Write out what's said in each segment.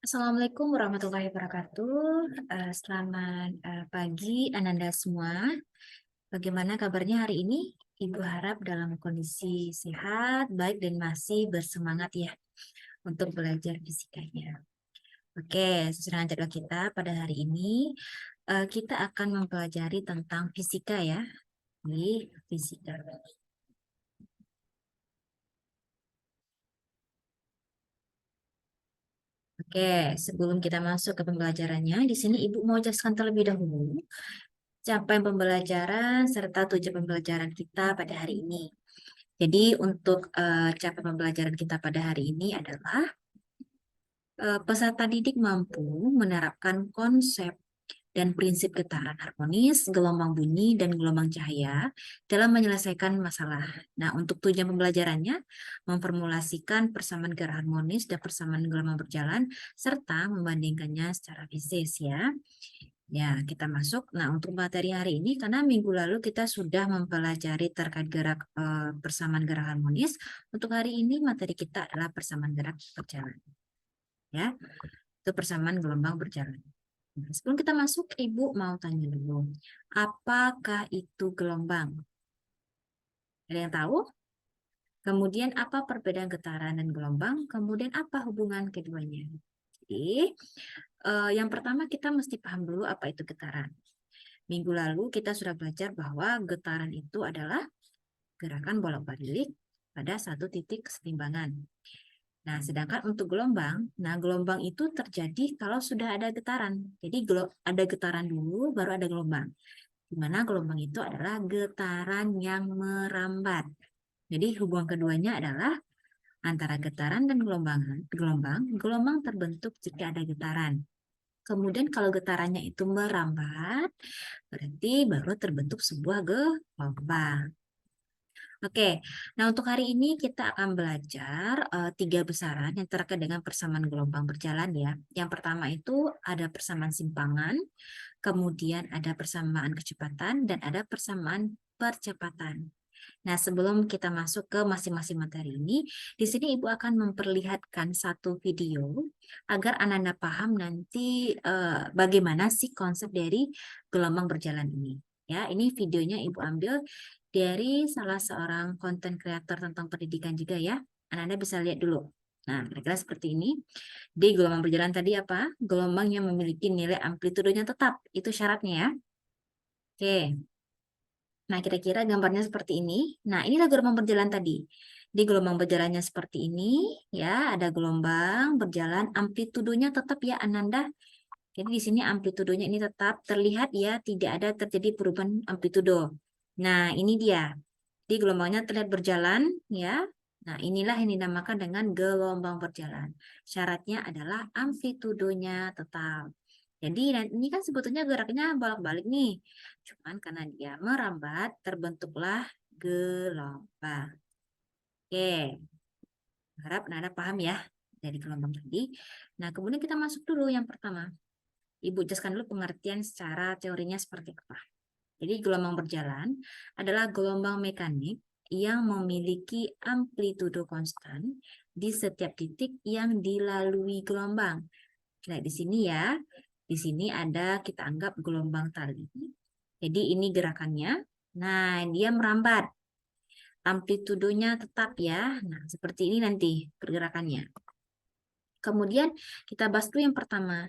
Assalamualaikum warahmatullahi wabarakatuh. Selamat pagi Ananda semua. Bagaimana kabarnya hari ini? Ibu harap dalam kondisi sehat, baik dan masih bersemangat ya untuk belajar fisikanya. Oke, sesuai dengan jadwal kita pada hari ini kita akan mempelajari tentang fisika ya. Di fisika. Oke, sebelum kita masuk ke pembelajarannya, di sini Ibu mau jelaskan terlebih dahulu capaian pembelajaran serta tujuan pembelajaran kita pada hari ini. Jadi untuk capaian pembelajaran kita pada hari ini adalah peserta didik mampu menerapkan konsep dan prinsip getaran harmonis, gelombang bunyi, dan gelombang cahaya dalam menyelesaikan masalah. Nah, untuk tujuan pembelajarannya, memformulasikan persamaan gerak harmonis dan persamaan gelombang berjalan, serta membandingkannya secara fisis ya. Ya, kita masuk. Nah, untuk materi hari ini, karena minggu lalu kita sudah mempelajari terkait gerak persamaan gerak harmonis, untuk hari ini materi kita adalah persamaan gerak berjalan. Ya, itu persamaan gelombang berjalan. Nah, sebelum kita masuk, Ibu mau tanya dulu, apakah itu gelombang? Ada yang tahu? Kemudian apa perbedaan getaran dan gelombang? Kemudian apa hubungan keduanya? Jadi, yang pertama kita mesti paham dulu apa itu getaran. Minggu lalu kita sudah belajar bahwa getaran itu adalah gerakan bolak-balik pada satu titik kesetimbangan. Nah, sedangkan untuk gelombang, gelombang itu terjadi kalau sudah ada getaran. Jadi ada getaran dulu, baru ada gelombang. Di mana gelombang itu adalah getaran yang merambat. Jadi hubungan keduanya adalah antara getaran dan gelombang terbentuk jika ada getaran. Kemudian kalau getarannya itu merambat, berarti baru terbentuk sebuah gelombang. Oke, nah untuk hari ini kita akan belajar tiga besaran yang terkait dengan persamaan gelombang berjalan ya. Yang pertama itu ada persamaan simpangan, kemudian ada persamaan kecepatan, dan ada persamaan percepatan. Nah, sebelum kita masuk ke masing-masing materi ini, di sini Ibu akan memperlihatkan satu video agar Ananda paham nanti bagaimana sih konsep dari gelombang berjalan ini. Ya, ini videonya Ibu ambil dari salah seorang konten kreator tentang pendidikan juga ya. Ananda bisa lihat dulu. Nah, kira-kira seperti ini. Di gelombang berjalan tadi apa? Gelombang yang memiliki nilai amplitudenya tetap. Itu syaratnya ya. Oke. Nah, kira-kira gambarnya seperti ini. Nah, inilah gelombang berjalan tadi. Di gelombang berjalannya seperti ini, ya, ada gelombang berjalan, amplitudenya tetap ya, Ananda. Jadi di sini amplitudenya ini tetap terlihat ya, tidak ada terjadi perubahan amplitudo. Nah, ini dia. Di gelombangnya terlihat berjalan, ya. Nah, inilah yang dinamakan dengan gelombang berjalan. Syaratnya adalah amplitudonya tetap. Jadi ini kan sebetulnya geraknya bolak-balik nih. Cuman karena dia merambat, terbentuklah gelombang. Oke, harap Nana paham ya dari gelombang tadi. Nah, kemudian kita masuk dulu yang pertama. Ibu jelaskan dulu pengertian secara teorinya seperti apa. Jadi gelombang berjalan adalah gelombang mekanik yang memiliki amplitudo konstan di setiap titik yang dilalui gelombang. Nah, di sini ya, di sini ada kita anggap gelombang tali. Jadi ini gerakannya. Nah, dia merambat. Amplitudonya tetap ya. Nah, seperti ini nanti pergerakannya. Kemudian kita bahas dulu yang pertama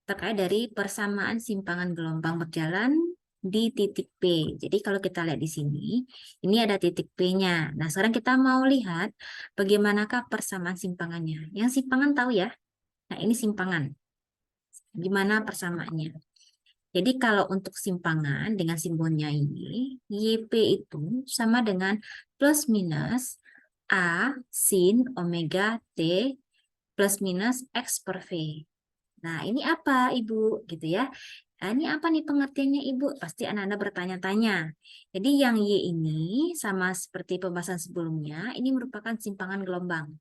terkait dari persamaan simpangan gelombang berjalan di titik P. Jadi kalau kita lihat di sini, ini ada titik P-nya. Nah, sekarang kita mau lihat bagaimanakah persamaan simpangannya. Yang simpangan tahu ya? Nah, ini simpangan. Gimana persamaannya? Jadi kalau untuk simpangan dengan simbolnya ini, YP itu sama dengan plus minus A sin omega T plus minus X per V. Nah, ini apa, Ibu? Gitu ya. Nah, ini apa nih pengertiannya, Ibu? Pasti Anda bertanya-tanya. Jadi yang Y ini sama seperti pembahasan sebelumnya, ini merupakan simpangan gelombang.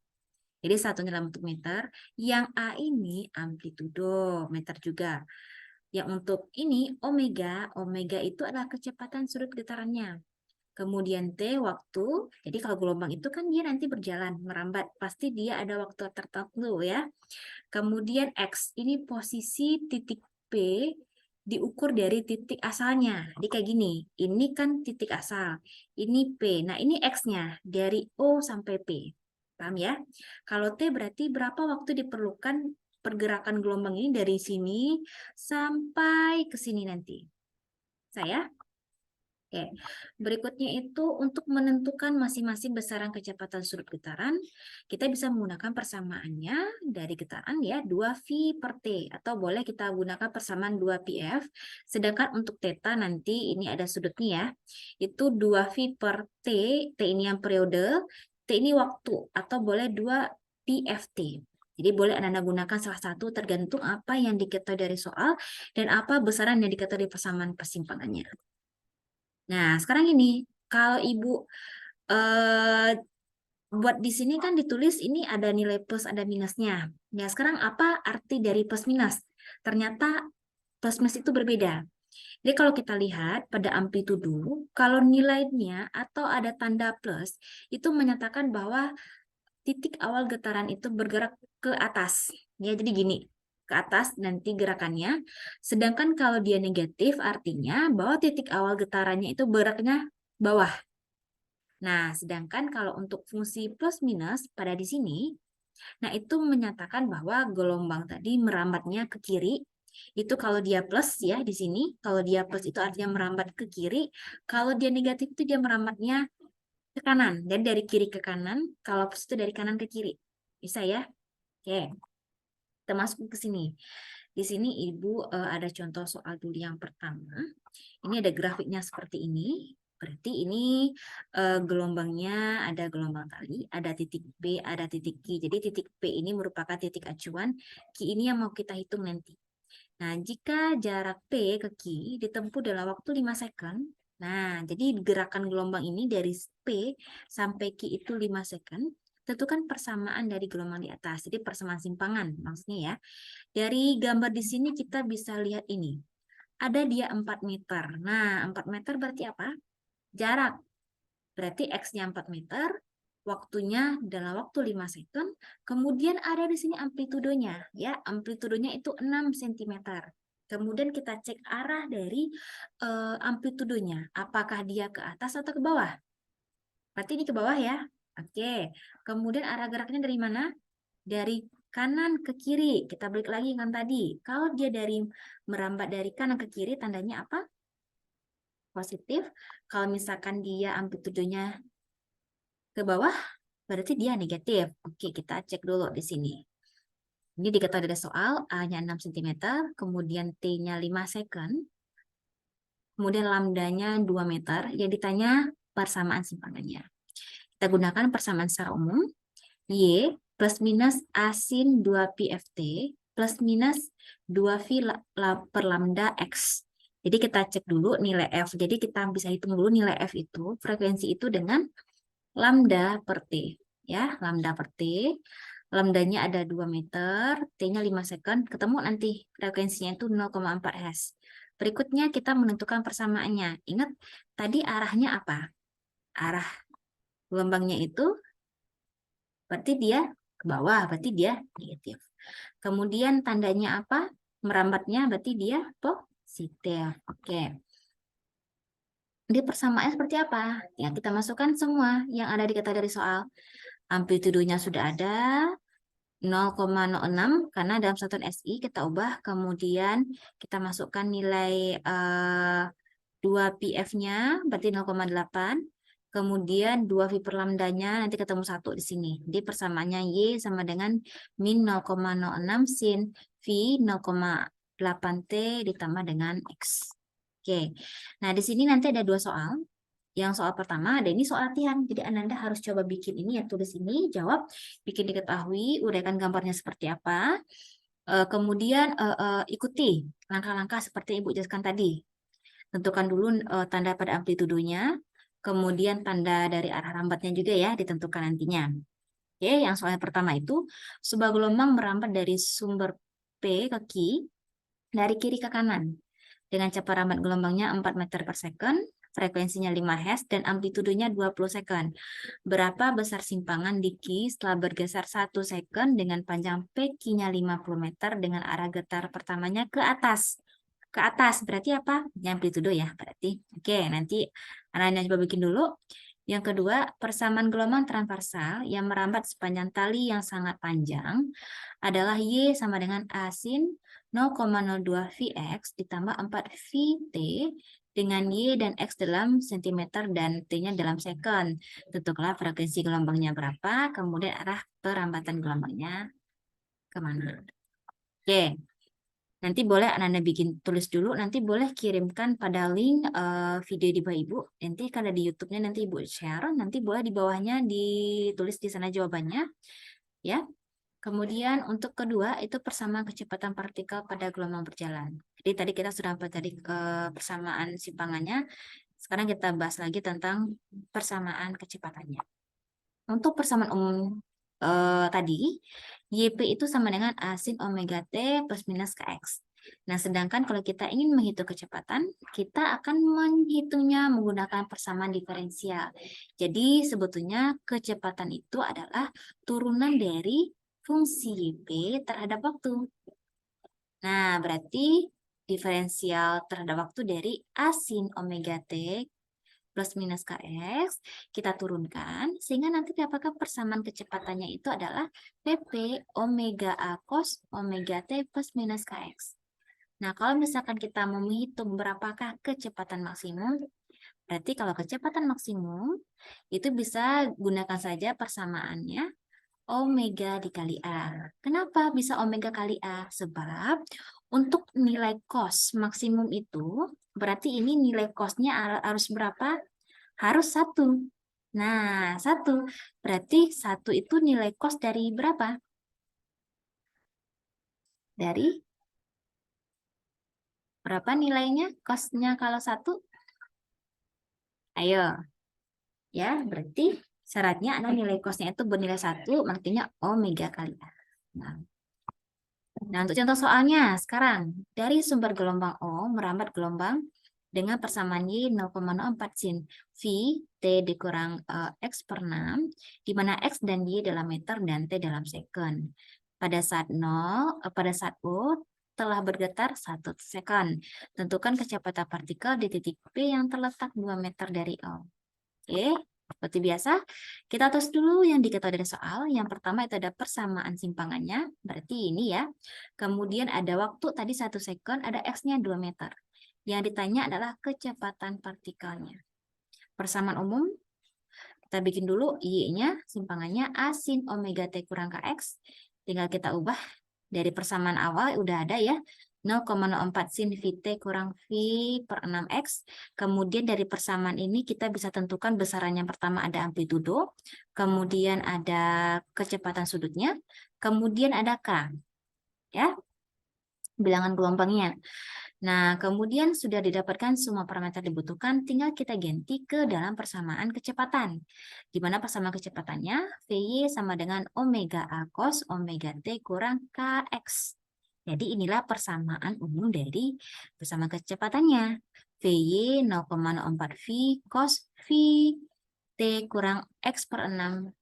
Jadi satunya dalam bentuk meter, yang A ini amplitudo meter juga. Yang untuk ini omega, omega itu adalah kecepatan sudut getarannya. kemudian T waktu. Jadi kalau gelombang itu kan dia nanti berjalan, merambat. Pasti dia ada waktu tertentu ya. Kemudian X, ini posisi titik P diukur dari titik asalnya. Jadi kayak gini, ini kan titik asal, ini P. Nah ini X-nya, dari O sampai P. Paham ya? Kalau T berarti berapa waktu diperlukan pergerakan gelombang ini dari sini sampai ke sini nanti. Saya? Oke. Berikutnya itu untuk menentukan masing-masing besaran kecepatan sudut getaran, kita bisa menggunakan persamaannya dari getaran ya 2V per T, atau boleh kita gunakan persamaan 2PF, sedangkan untuk theta nanti ini ada sudutnya ya, itu 2V per T, T ini yang periode, T ini waktu, atau boleh 2PFT. Jadi boleh Anda gunakan salah satu tergantung apa yang diketahui dari soal dan apa besaran yang diketahui di persamaan persimpangannya. Nah, sekarang ini kalau Ibu buat di sini kan ditulis ini ada nilai plus, ada minusnya. Ya, sekarang apa arti dari plus minus? Ternyata plus minus itu berbeda. Jadi kalau kita lihat pada amplitudo, kalau nilainya atau ada tanda plus, itu menyatakan bahwa titik awal getaran itu bergerak ke atas. Ya, jadi gini, ke atas nanti gerakannya. Sedangkan kalau dia negatif artinya bahwa titik awal getarannya itu bergeraknya bawah. Nah, sedangkan kalau untuk fungsi plus minus pada di sini, nah itu menyatakan bahwa gelombang tadi merambatnya ke kiri. Itu kalau dia plus ya di sini, kalau dia plus itu artinya merambat ke kiri. Kalau dia negatif itu dia merambatnya ke kanan. Dan dari kiri ke kanan, kalau plus itu dari kanan ke kiri. Bisa ya? Oke. Kita masuk ke sini. Di sini Ibu ada contoh soal dulu yang pertama. Ini ada grafiknya seperti ini. Berarti ini gelombangnya ada gelombang kali, ada titik B, ada titik Q. Jadi titik P ini merupakan titik acuan, Q ini yang mau kita hitung nanti. Nah, jika jarak P ke Q ditempuh dalam waktu 5 second, nah jadi gerakan gelombang ini dari P sampai Q itu 5 second, tentukan persamaan dari gelombang di atas. Jadi persamaan simpangan maksudnya ya. Dari gambar di sini kita bisa lihat ini. Ada dia 4 meter. Nah, 4 meter berarti apa? Jarak. Berarti X-nya 4 meter, waktunya dalam waktu 5 second, kemudian ada di sini amplitudonya. Ya, amplitudonya itu 6 cm. Kemudian kita cek arah dari amplitudonya. Apakah dia ke atas atau ke bawah? Berarti ini ke bawah ya. Oke. Kemudian arah geraknya dari mana? Dari kanan ke kiri. Kita balik lagi kan tadi. Kalau dia dari merambat dari kanan ke kiri, tandanya apa? Positif. Kalau misalkan dia amplitudonya ke bawah, berarti dia negatif. Oke, kita cek dulu di sini. Ini diketahui dari soal, A-nya 6 cm, kemudian T-nya 5 second, kemudian lambdanya 2 meter. Yang ditanya persamaan simpangannya. Kita gunakan persamaan secara umum. Y plus minus A sin 2PFT plus minus 2V per lambda X. Jadi kita cek dulu nilai F. Jadi kita bisa hitung dulu nilai F itu, frekuensi itu dengan lambda per T. Ya, lambda per T. Lambdanya ada 2 meter, T-nya 5 second, ketemu nanti frekuensinya itu 0,4 Hz. Berikutnya kita menentukan persamaannya. Ingat, tadi arahnya apa? Arah gelombangnya itu berarti dia ke bawah, berarti dia negatif. Kemudian tandanya apa? Merambatnya berarti dia positif. Oke. Di persamaannya seperti apa? Ya, kita masukkan semua yang ada diketahui dari soal. Amplitudonya sudah ada 0,06 karena dalam satuan SI kita ubah, kemudian kita masukkan nilai 2PF-nya berarti 0,8. Kemudian 2V per lambdanya nanti ketemu 1 di sini. Jadi persamaannya Y sama dengan min 0,06 sin V 0,8T ditambah dengan X. Oke, nah di sini nanti ada 2 soal. Yang soal pertama ada ini soal latihan. Jadi Ananda harus coba bikin ini ya, tulis ini, jawab, bikin diketahui, uraikan gambarnya seperti apa. Kemudian ikuti langkah-langkah seperti Ibu jelaskan tadi. Tentukan dulu tanda pada amplitudonya, kemudian tanda dari arah rambatnya juga ya ditentukan nantinya. Oke, yang soal pertama itu sebuah gelombang merambat dari sumber P ke Q dari kiri ke kanan dengan cepat rambat gelombangnya 4 meter per second. frekuensinya 5 Hz, dan amplitudenya 20 second. Berapa besar simpangan di Q setelah bergeser 1 second dengan panjang PQ-nya 50 meter dengan arah getar pertamanya ke atas. Ke atas berarti apa? Ini amplitudo ya, berarti. Oke, nanti anak-anak coba bikin dulu. Yang kedua, persamaan gelombang transversal yang merambat sepanjang tali yang sangat panjang adalah Y sama dengan A sin 0,02 Vx ditambah 4 Vt dengan Y dan X dalam cm dan T-nya dalam second. Tentukanlah frekuensi gelombangnya berapa, kemudian arah perambatan gelombangnya kemana. Oke. Nanti boleh Anda bikin tulis dulu, nanti boleh kirimkan pada link video di bawah Ibu. Nanti kalau di YouTube-nya nanti Ibu share, nanti boleh di bawahnya ditulis di sana jawabannya. Ya. Kemudian untuk kedua itu persamaan kecepatan partikel pada gelombang berjalan. Jadi tadi kita sudah pelajari persamaan simpangannya. Sekarang kita bahas lagi tentang persamaan kecepatannya. Untuk persamaan umum tadi, YP itu sama dengan A sin omega T plus minus KX. Nah, sedangkan kalau kita ingin menghitung kecepatan, kita akan menghitungnya menggunakan persamaan diferensial. Jadi, sebetulnya kecepatan itu adalah turunan dari fungsi YP terhadap waktu. Nah, berarti diferensial terhadap waktu dari A sin omega T plus minus Kx, kita turunkan, sehingga nanti apakah persamaan kecepatannya itu adalah PP omega A cos omega T plus minus Kx. Nah, kalau misalkan kita mau menghitung berapakah kecepatan maksimum, berarti kalau kecepatan maksimum, itu bisa gunakan saja persamaannya omega dikali A. Kenapa bisa omega kali A? Sebab untuk nilai cos maksimum itu, berarti ini nilai cosnya harus berapa? Harus 1. Nah, 1. Berarti 1 itu nilai cos dari berapa? Dari berapa nilainya? Cosnya kalau 1? Ayo. Ya, berarti syaratnya adalah nilai cosnya itu bernilai 1, artinya omega kali A. Nah, untuk contoh soalnya, sekarang dari sumber gelombang O merambat gelombang dengan persamaan Y 0,04 sin V T dikurang X per 6, di mana X dan Y dalam meter dan T dalam second. Pada saat O telah bergetar 1 second. Tentukan kecepatan partikel di titik P yang terletak 2 meter dari O. Oke. Seperti biasa, kita tes dulu yang diketahui dari soal. Yang pertama itu ada persamaan simpangannya, berarti ini ya. Kemudian ada waktu tadi 1 second, ada X-nya 2 meter. Yang ditanya adalah kecepatan partikelnya. Persamaan umum, kita bikin dulu Y-nya, simpangannya A sin omega T kurang KX. Tinggal kita ubah dari persamaan awal, udah ada ya. 0,04 sin Vt kurang V per 6X. Kemudian dari persamaan ini kita bisa tentukan besaran yang pertama ada amplitudo, kemudian ada kecepatan sudutnya, kemudian ada K. Ya, bilangan gelombangnya. Nah, kemudian sudah didapatkan semua parameter dibutuhkan, tinggal kita ganti ke dalam persamaan kecepatan. Di mana persamaan kecepatannya, Vy sama dengan omega A cos omega T kurang Kx. Jadi inilah persamaan umum dari persamaan kecepatannya. Vy 0,04 V cos V T kurang X per 6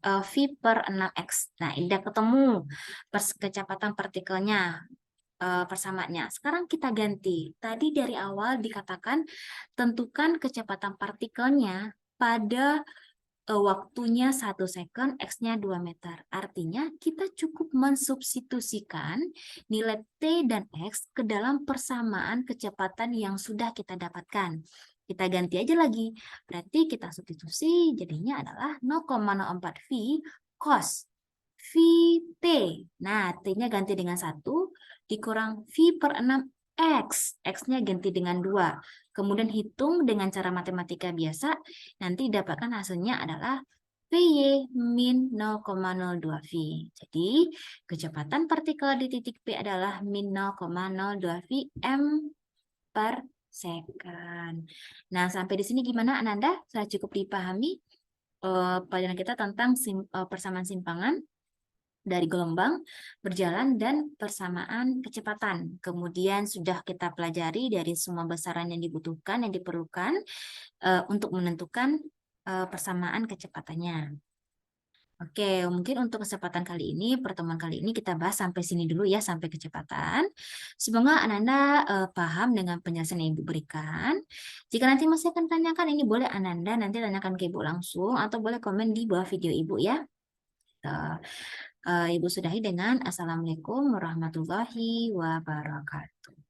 V per 6X. Nah, ini udah ketemu kecepatan partikelnya, persamaannya. Sekarang kita ganti. Tadi dari awal dikatakan tentukan kecepatan partikelnya pada waktunya 1 second, X-nya 2 meter. Artinya kita cukup mensubstitusikan nilai T dan X ke dalam persamaan kecepatan yang sudah kita dapatkan. Kita ganti aja lagi. Berarti kita substitusi jadinya adalah 0,04 V cos Vt. Nah, T-nya ganti dengan 1 dikurang V per 6 X. X-nya ganti dengan 2. Kemudian hitung dengan cara matematika biasa, nanti dapatkan hasilnya adalah Vy min 0,02 V. Jadi, kecepatan partikel di titik P adalah min 0,02 V m per second. Nah, sampai di sini gimana Ananda? Sudah cukup dipahami pelajaran kita tentang persamaan simpangan? dari gelombang berjalan dan persamaan kecepatan. Kemudian sudah kita pelajari dari semua besaran yang dibutuhkan, yang diperlukan untuk menentukan persamaan kecepatannya. Oke, mungkin untuk kesempatan kali ini, pertemuan kali ini kita bahas sampai sini dulu ya, sampai kecepatan. Semoga Ananda paham dengan penjelasan yang Ibu berikan. Jika nanti masih akan tanyakan, ini boleh Ananda nanti tanyakan ke Ibu langsung atau boleh komen di bawah video Ibu ya. Ibu sudahi dengan Assalamualaikum warahmatullahi wabarakatuh.